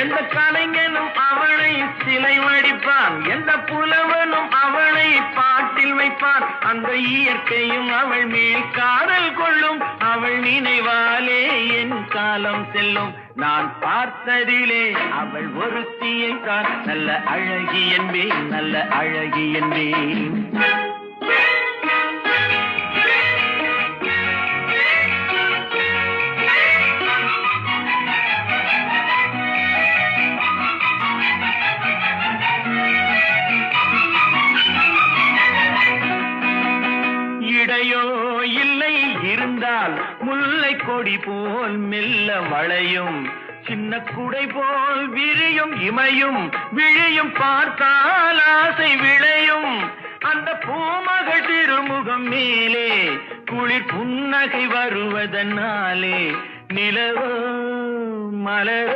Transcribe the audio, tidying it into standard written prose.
எந்த கலைஞனும் அவளை சிலை வடிப்பான், எந்த புலவனும் அவளை பாட்டில் வைப்பான். அந்த இயற்கையும் அவள் மேல் காதல் கொள்ளும், அவள் நினைவாலே என் காலம் செல்லும். நான் பார்த்ததிலே அவள் ஒருத்தியை தான் நல்ல அழகி என்பேன், நல்ல அழகி என்பேன். இடையோ இல்லை இருந்தால் முல்லை கொடி போல் மெல்ல வளையும், சின்ன குடை போல் விரியும் இமையும் விழியும் பார்த்தால் ஆசை விளையும். அந்த பூமகள் திருமுகம் மேலே குளிர் புன்னகை வருவதனாலே நிலவோ மலரோ